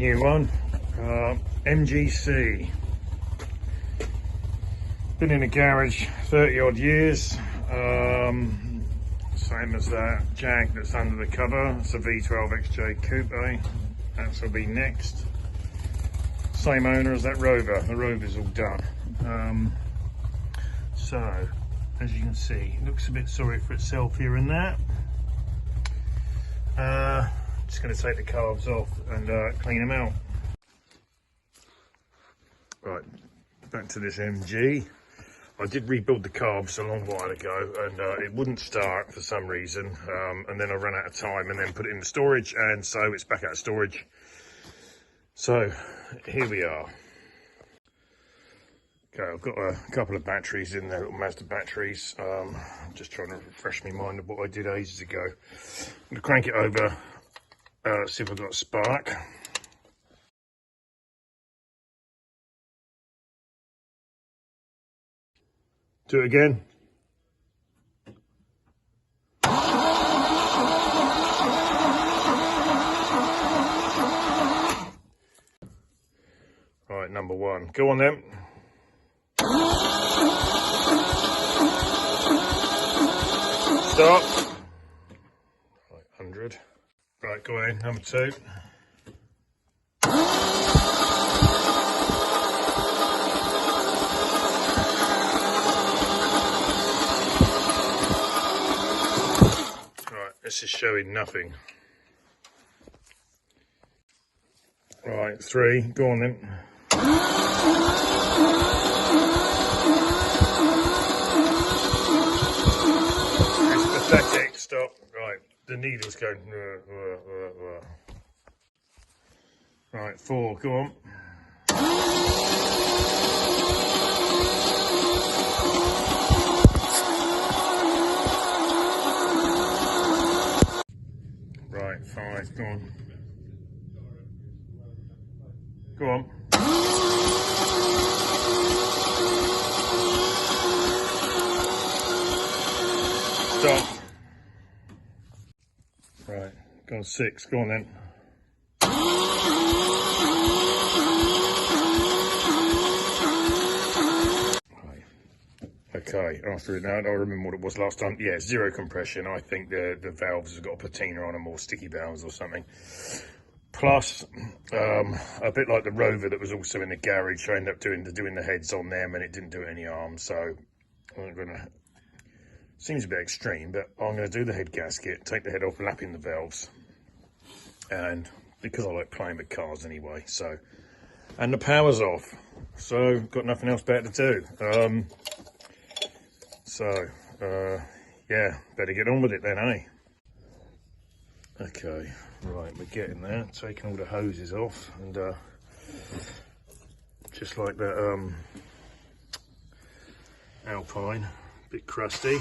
new one, MGC. Been in a garage 30 odd years, same as that Jag that's under the cover. It's a V12 XJ Coupe, that will be next. Same owner as that Rover, the Rover's all done. So, as you can see, it looks a bit sorry for itself here and there. Just going to take the carbs off and clean them out. Right, back to this MG. I did rebuild the carbs a long while ago, and it wouldn't start for some reason, and then I ran out of time and then put it in the storage, and so it's back out of storage. So here we are. Okay, I've got a couple of batteries in there, little Mazda batteries. I'm just trying to refresh my mind of what I did ages ago. I'm going to crank it over, see if I've got a spark. Do it again. Right, number one. Go on then. Stop. Right, 100. Right, go in. Number two. Right, this is showing nothing. Right, 3. Go on then. It's pathetic. Stop. Right, the needle's going. Right, 4. Go on. Right, 5. Go on. Go on. Stop. Right, go on 6. Go on then. Right. Okay, after it now, I don't remember what it was last time. Yeah, 0 compression. I think the valves have got a patina on them, or sticky valves or something. Plus, a bit like the Rover that was also in the garage, I ended up doing the heads on them, and it didn't do any arms. So I'm gonna. Seems a bit extreme, but I'm going to do the head gasket, take the head off, lapping the valves, and because I like playing with cars anyway, so, and the power's off, so got nothing else better to do. Yeah, better get on with it then, eh? Okay, right, we're getting there, taking all the hoses off, and just like that Alpine, bit crusty,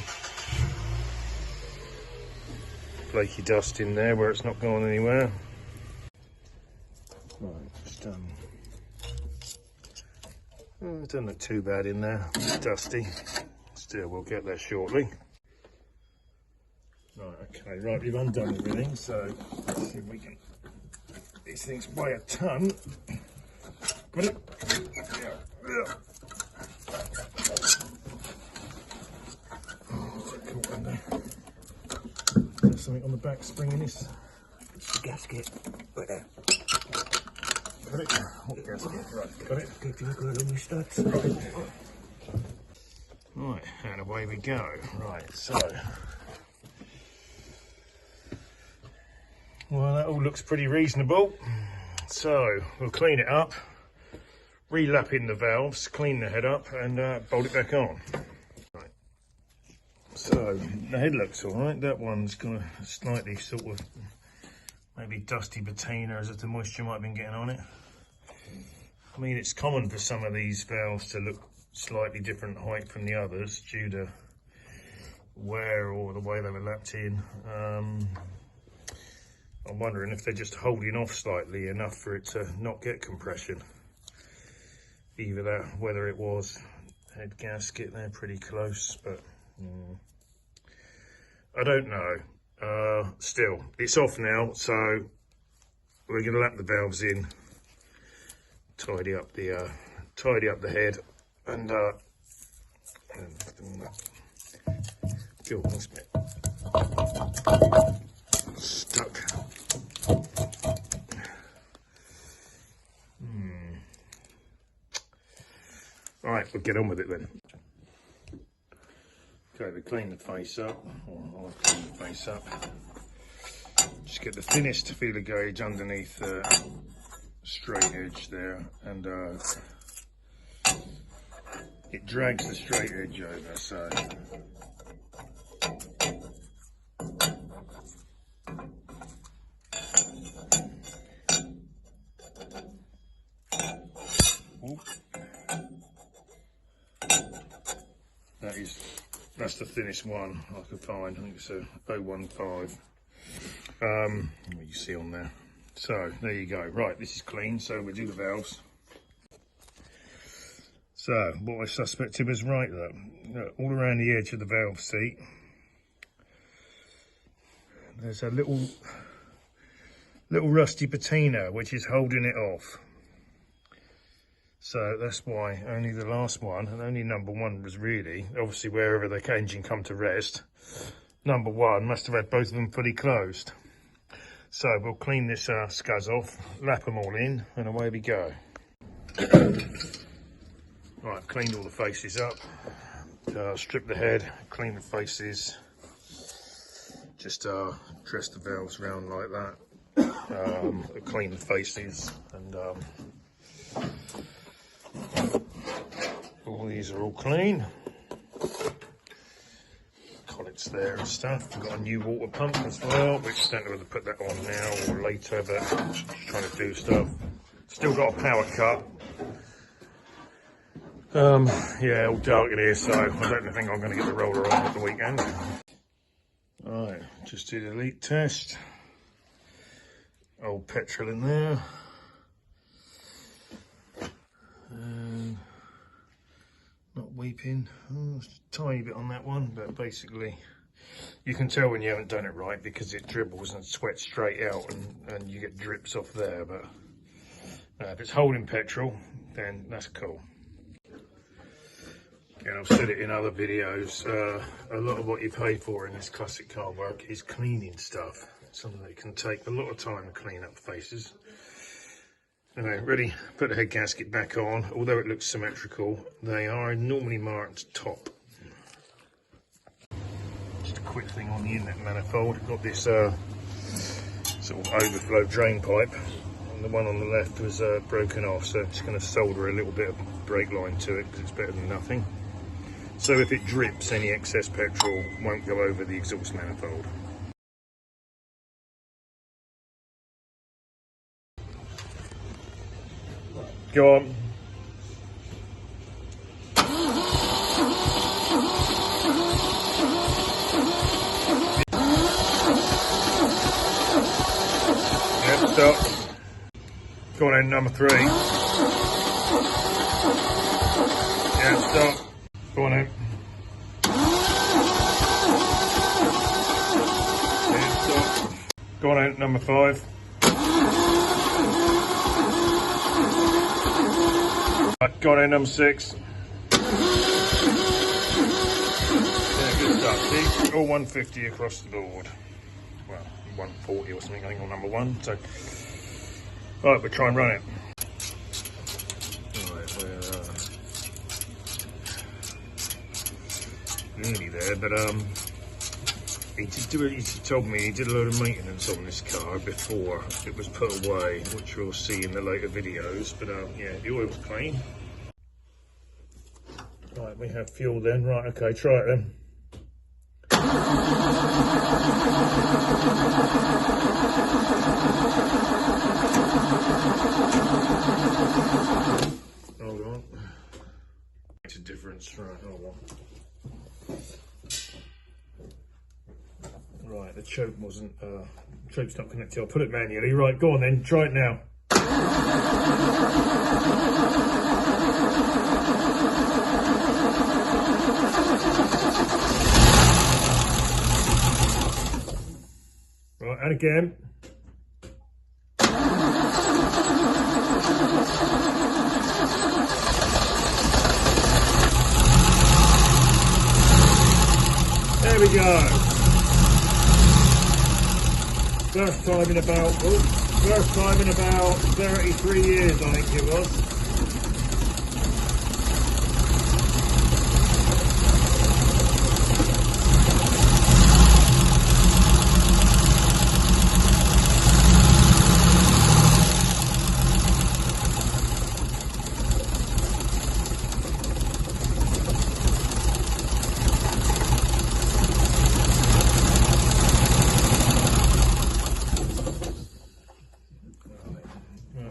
flaky dust in there where it's not going anywhere. Right, just it doesn't look too bad in there, it's dusty, still we'll get there shortly. Right, okay, right, we've undone everything, so let's see if we can, these things weigh a ton. Got it? Yeah. There's something on the back spring in this. It's the gasket. Right there. Got it? What gasket? Right, got it. If you look at all your studs. Right, and away we go. Right, so. Well, that all looks pretty reasonable. So, we'll clean it up, re-lap in the valves, clean the head up, and bolt it back on. So, the head looks alright. That one's got a slightly sort of maybe dusty patina as if the moisture might have been getting on it. I mean, it's common for some of these valves to look slightly different height from the others due to wear or the way they were lapped in. I'm wondering if they're just holding off slightly enough for it to not get compression. Either that, whether it was head gasket, they're pretty close, but I don't know. Still, it's off now, so we're going to lap the valves in, tidy up the head, and oh, that's a bit stuck. All right, we'll get on with it then. Okay, we clean the face up, or I'll clean the face up. Just get the thinnest feeler gauge underneath the straight edge there, and it drags the straight edge over, so that's the thinnest one I could find. I think it's a 015. What you see on there. So there you go. Right, this is clean. So we'll do the valves. So what I suspected was right though. Look, all around the edge of the valve seat, there's a little rusty patina which is holding it off. So that's why only the last one, and only number one was really, obviously wherever the engine come to rest, number one must have had both of them fully closed. So we'll clean this scuzz off, lap them all in, and away we go. Right, I've cleaned all the faces up, stripped the head, cleaned the faces, just dress the valves around like that, clean the faces, and all these are all clean. Collets there and stuff. We've got a new water pump as well, which I don't know whether to put that on now or later, but just trying to do stuff. Still got a power cut. Yeah, all dark in here, so I don't think I'm going to get the roller on at the weekend. Alright, just did a leak test. Old petrol in there. And not weeping. Oh, just a tiny bit on that one, but basically you can tell when you haven't done it right because it dribbles and sweats straight out, and you get drips off there. But if it's holding petrol, then that's cool. And I've said it in other videos, a lot of what you pay for in this classic car work is cleaning stuff. Something that can take a lot of time to clean up faces. Anyway, ready, put the head gasket back on. Although it looks symmetrical, they are normally marked top. Just a quick thing on the inlet manifold. Got this sort of overflow drain pipe, and the one on the left was broken off, so I'm just going to solder a little bit of brake line to it because it's better than nothing. So if it drips, any excess petrol won't go over the exhaust manifold. Go on. Yep, stop. Go on in, number 3. Yeah, stop. Go on in. Yeah, stop. Go on in, number 5. Got in, number 6. Yeah, good stuff. See, all 150 across the board. Well, 140 or something, I think, on number 1. So, right, we'll try and run it. Right, we're nearly there, but he told me he did a load of maintenance on this car before it was put away, which we'll see in the later videos. But yeah, the oil's clean. Right, we have fuel then. Right, okay, try it then. Hold on. Makes a difference. Right, hold on. Right, the choke wasn't, choke's not connected. I'll put it manually. Right, go on then, try it now. Right, and again. There we go. First time in about 33 years, I think it was.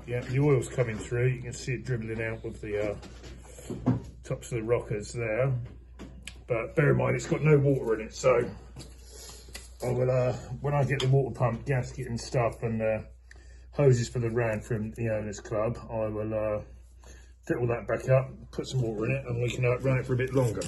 Yeah, the oil's coming through. You can see it dribbling out with the tops of the rockers there. But bear in mind, it's got no water in it, so I will, when I get the water pump, gasket and stuff, and hoses for the rad from the owners club, I will fit all that back up, put some water in it, and we can run it for a bit longer.